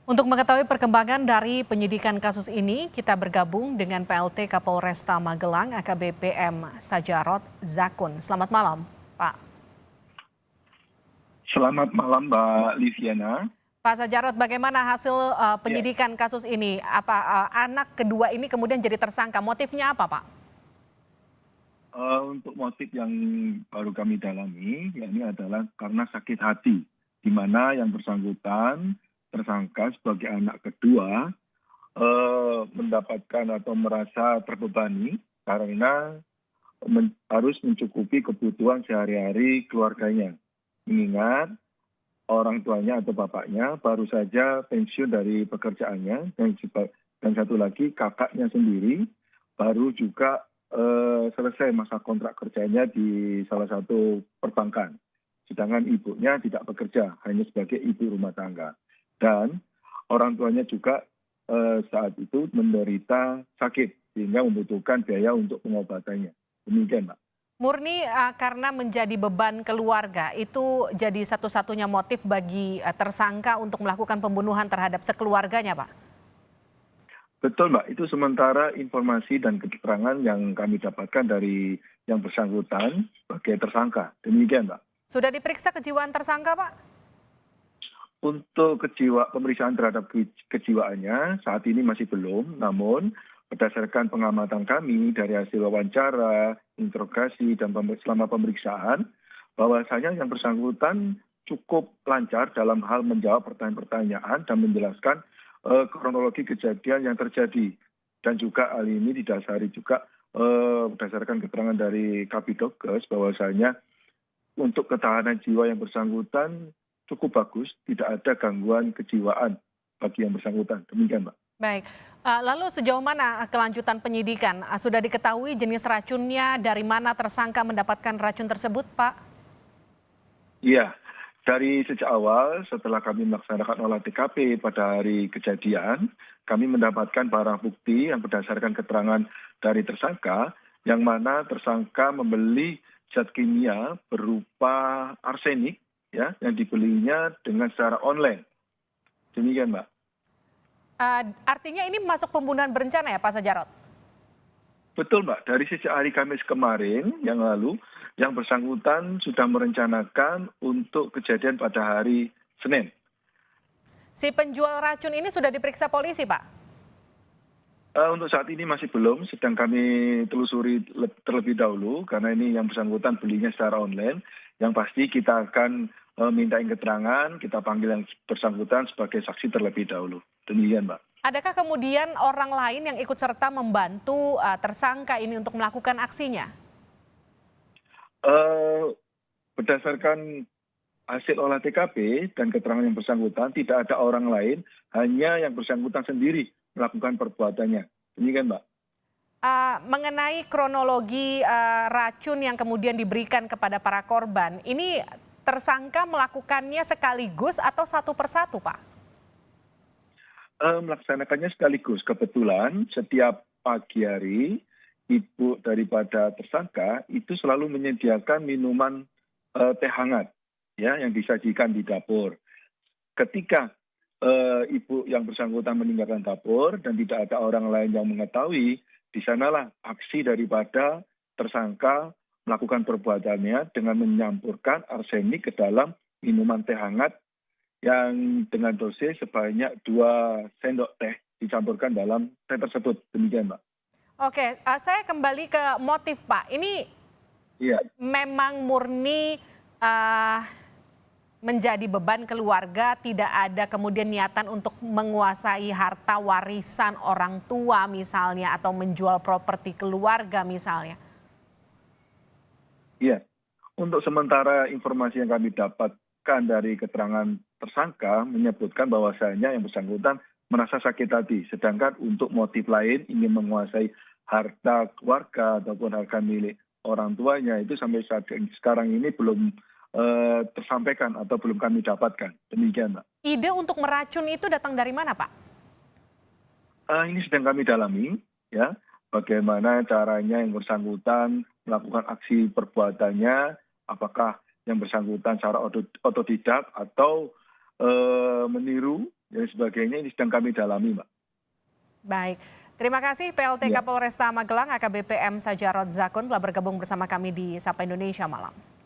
Untuk mengetahui perkembangan dari penyidikan kasus ini, kita bergabung dengan PLT Kapolresta Magelang AKBP M. Sajarot Zakun. Selamat malam, Pak. Selamat malam Mbak Liviana. Pak Sajarot, bagaimana hasil Ya, penyidikan kasus ini? Apa anak kedua ini kemudian jadi tersangka? Motifnya apa, Pak? untuk motif yang baru kami dalami, yakni adalah karena sakit hati, di mana yang bersangkutan tersangka sebagai anak kedua mendapatkan atau merasa terbebani karena harus mencukupi kebutuhan sehari-hari keluarganya. Mengingat orang tuanya atau bapaknya baru saja pensiun dari pekerjaannya dan satu lagi kakaknya sendiri baru juga selesai masa kontrak kerjanya di salah satu perbankan. Sedangkan ibunya tidak bekerja, hanya sebagai ibu rumah tangga. Dan orang tuanya juga saat itu menderita sakit sehingga membutuhkan biaya untuk pengobatannya. Demikian, Pak. Murni karena menjadi beban keluarga, itu jadi satu-satunya motif bagi tersangka untuk melakukan pembunuhan terhadap sekeluarganya, Pak? Betul, Mbak. Itu sementara informasi dan keterangan yang kami dapatkan dari yang bersangkutan sebagai tersangka. Demikian, Mbak. Sudah diperiksa kejiwaan tersangka, Pak? Untuk pemeriksaan terhadap kejiwaannya saat ini masih belum, namun berdasarkan pengamatan kami dari hasil wawancara, interogasi, dan selama pemeriksaan, bahwasanya yang bersangkutan cukup lancar dalam hal menjawab pertanyaan-pertanyaan dan menjelaskan kronologi kejadian yang terjadi. Dan juga hal ini didasari juga berdasarkan keterangan dari Kabidokes bahwasanya untuk ketahanan jiwa yang bersangkutan cukup bagus, tidak ada gangguan kejiwaan bagi yang bersangkutan. Demikian, Mbak. Baik, lalu sejauh mana kelanjutan penyidikan? Sudah diketahui jenis racunnya, dari mana tersangka mendapatkan racun tersebut, Pak? Iya, dari sejak awal setelah kami melaksanakan olah TKP pada hari kejadian, kami mendapatkan barang bukti yang berdasarkan keterangan dari tersangka, yang mana tersangka membeli zat kimia berupa arsenik, ya, yang dibelinya dengan secara online. Demikian, Mbak. Artinya ini masuk pembunuhan berencana ya, Pak Sajarot? Betul, Mbak. Dari sejak hari Kamis kemarin yang lalu, yang bersangkutan sudah merencanakan untuk kejadian pada hari Senin. Si penjual racun ini sudah diperiksa polisi, Pak? Untuk saat ini masih belum, sedang kami telusuri terlebih dahulu, karena ini yang bersangkutan belinya secara online. Yang pasti kita akan mintain keterangan, kita panggil yang bersangkutan sebagai saksi terlebih dahulu. Demikian, Mbak. Adakah kemudian orang lain yang ikut serta membantu tersangka ini untuk melakukan aksinya? Eh, Berdasarkan hasil olah TKP dan keterangan yang bersangkutan, tidak ada orang lain, hanya yang bersangkutan sendiri melakukan perbuatannya. Demikian, Mbak. Mengenai kronologi racun yang kemudian diberikan kepada para korban, ini tersangka melakukannya sekaligus atau satu persatu, Pak? Melaksanakannya sekaligus. Kebetulan setiap pagi hari, ibu daripada tersangka itu selalu menyediakan minuman teh hangat, ya, yang disajikan di dapur. Ketika ibu yang bersangkutan meninggalkan dapur dan tidak ada orang lain yang mengetahui, di sanalah aksi daripada tersangka melakukan perbuatannya dengan menyampurkan arsenik ke dalam minuman teh hangat yang dengan dosis sebanyak 2 sendok teh dicampurkan dalam teh tersebut. Demikian, Mbak. Oke, saya kembali ke motif, Pak. Ini Iya. memang murni eh, menjadi beban keluarga, tidak ada kemudian niatan untuk menguasai harta warisan orang tua misalnya, atau menjual properti keluarga misalnya. Iya. Untuk sementara informasi yang kami dapatkan dari keterangan tersangka menyebutkan bahwasanya yang bersangkutan merasa sakit hati. Sedangkan untuk motif lain ingin menguasai harta keluarga ataupun harga milik orang tuanya itu sampai saat sekarang ini belum tersampaikan atau belum kami dapatkan. Demikian, Mbak. Ide untuk meracun itu datang dari mana, Pak? Ini sedang kami dalami, ya, bagaimana caranya yang bersangkutan melakukan aksi perbuatannya, apakah yang bersangkutan secara otodidak atau meniru dan sebagainya ini sedang kami dalami, Mbak. Baik, terima kasih PLT Ya. Kapolresta Magelang AKBP M. Sajarot Zakun telah bergabung bersama kami di Sapa Indonesia Malam.